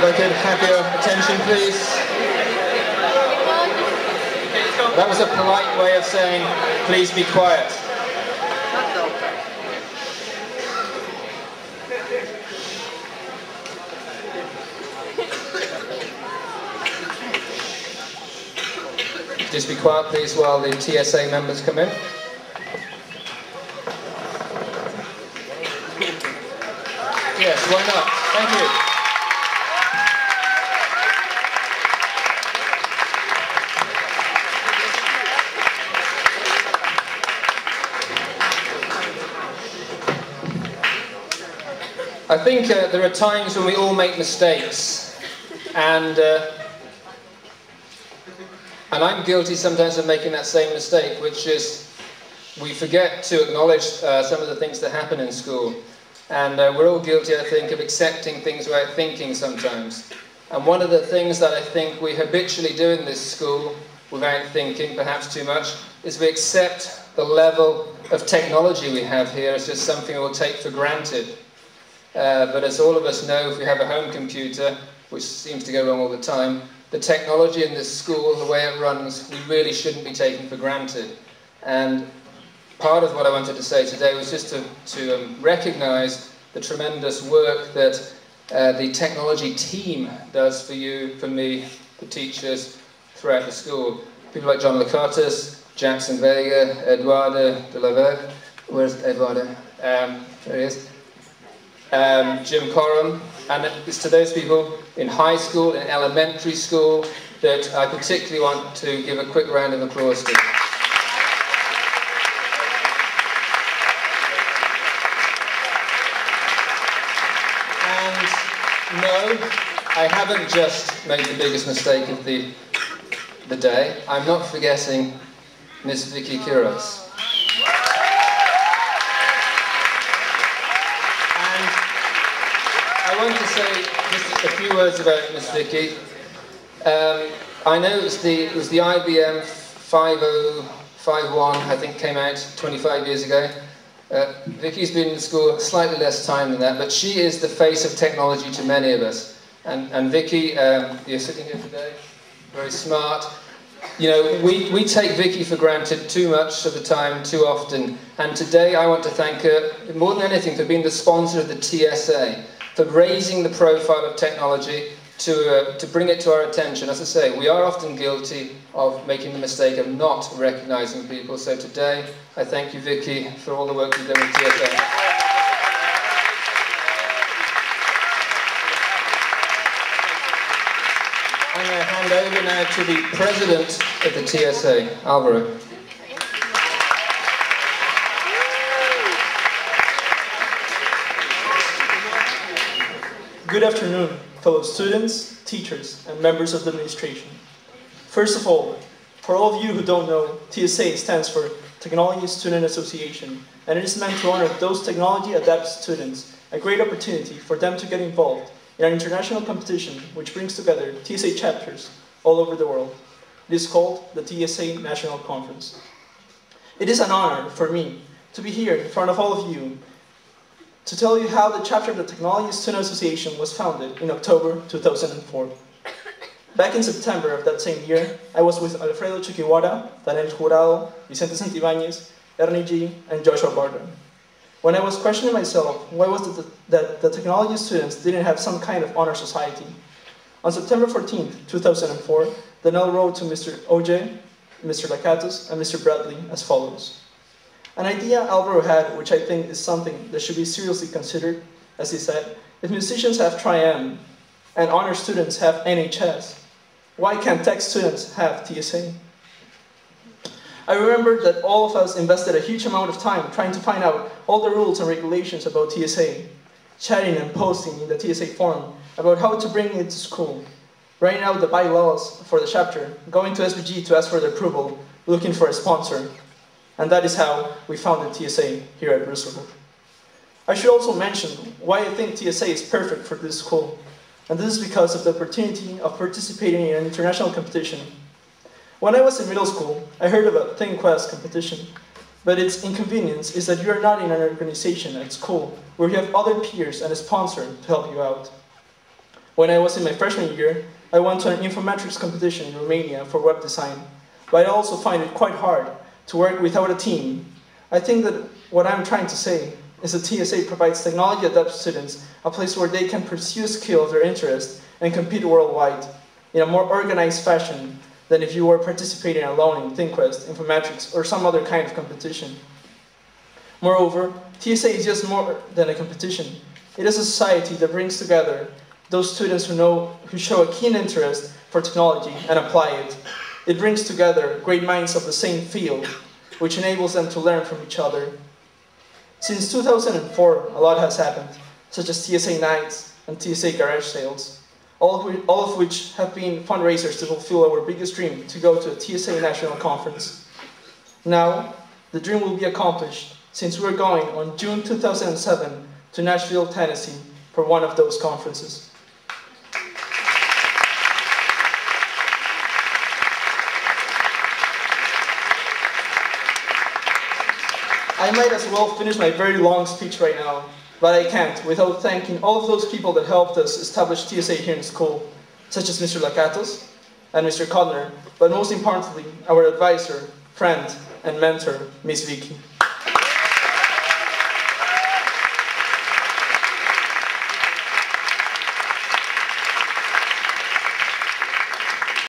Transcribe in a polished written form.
If I could have your attention, please. That was a polite way of saying, please be quiet. Just be quiet, please, while the TSA members come in. Yes, why not? Thank you. I think there are times when we all make mistakes, and I'm guilty sometimes of making that same mistake, which is we forget to acknowledge some of the things that happen in school. And we're all guilty, I think, of accepting things without thinking sometimes. And one of the things that I think we habitually do in this school, without thinking perhaps too much, is we accept the level of technology we have here as just something we'll take for granted. But as all of us know, if we have a home computer, which seems to go wrong all the time, the technology in this school, the way it runs, we really shouldn't be taken for granted. And part of what I wanted to say today was just to recognise the tremendous work that the technology team does for you, for me, the teachers throughout the school. People like John Lacotis, Jackson Vega, Eduardo de la Vega. Where's Eduardo? There he is. Jim Coram. And it's to those people in high school, in elementary school, that I particularly want to give a quick round of applause to. No, I haven't just made the biggest mistake of the day. I'm not forgetting Miss Vicky Quiros. And I want to say just a few words about Miss Vicky. I know it was the IBM 5051, I think, came out 25 years ago. Vicky's been in school slightly less time than that, but she is the face of technology to many of us. And Vicky, you're sitting here today, very smart. You know, we take Vicky for granted too much of the time, too often. And today I want to thank her, more than anything, for being the sponsor of the TSA, for raising the profile of technology, to bring it to our attention. As I say, we are often guilty of making the mistake of not recognising people. So today, I thank you, Vicky, for all the work you've done with TSA. I'm going to hand over now to the president of the TSA, Alvaro. Good afternoon, fellow students, teachers, and members of the administration. First of all, for all of you who don't know, TSA stands for Technology Student Association, and it is meant to honor those technology-adept students, a great opportunity for them to get involved in an international competition which brings together TSA chapters all over the world. It is called the TSA National Conference. It is an honor for me to be here in front of all of you to tell you how the chapter of the Technology Student Association was founded in October 2004. Back in September of that same year, I was with Alfredo Chiquiwara, Daniel Jurado, Vicente Santibáñez, Ernie G, and Joshua Barton. When I was questioning myself, why was it that the technology students didn't have some kind of honor society? On September 14th, 2004, Daniel wrote to Mr. OJ, Mr. Lacatus, and Mr. Bradley as follows. An idea Alvaro had, which I think is something that should be seriously considered, as he said, if musicians have Tri-M and honor students have NHS, why can't tech students have TSA? I remember that all of us invested a huge amount of time trying to find out all the rules and regulations about TSA, chatting and posting in the TSA forum about how to bring it to school, writing out the bylaws for the chapter, going to SVG to ask for their approval, looking for a sponsor. And that is how we founded TSA here at Roosevelt. I should also mention why I think TSA is perfect for this school. And this is because of the opportunity of participating in an international competition. When I was in middle school, I heard about ThinkQuest competition, but its inconvenience is that you are not in an organization at school where you have other peers and a sponsor to help you out. When I was in my freshman year, I went to an informatics competition in Romania for web design, but I also find it quite hard to work without a team. I think that what I'm trying to say is that TSA provides technology-adept students a place where they can pursue a skill of their interest and compete worldwide in a more organized fashion than if you were participating alone in ThinkQuest, informatics, or some other kind of competition. Moreover, TSA is just more than a competition. It is a society that brings together those students who show a keen interest for technology and apply it. It brings together great minds of the same field, which enables them to learn from each other. Since 2004, a lot has happened, such as TSA Nights and TSA Garage Sales, all of which have been fundraisers to fulfill our biggest dream, to go to a TSA National Conference. Now, the dream will be accomplished, since we're going on June 2007 to Nashville, Tennessee, for one of those conferences. I might as well finish my very long speech right now, but I can't without thanking all of those people that helped us establish TSA here in school, such as Mr. Lakatos and Mr. Codner, but most importantly, our advisor, friend, and mentor, Ms. Vicky.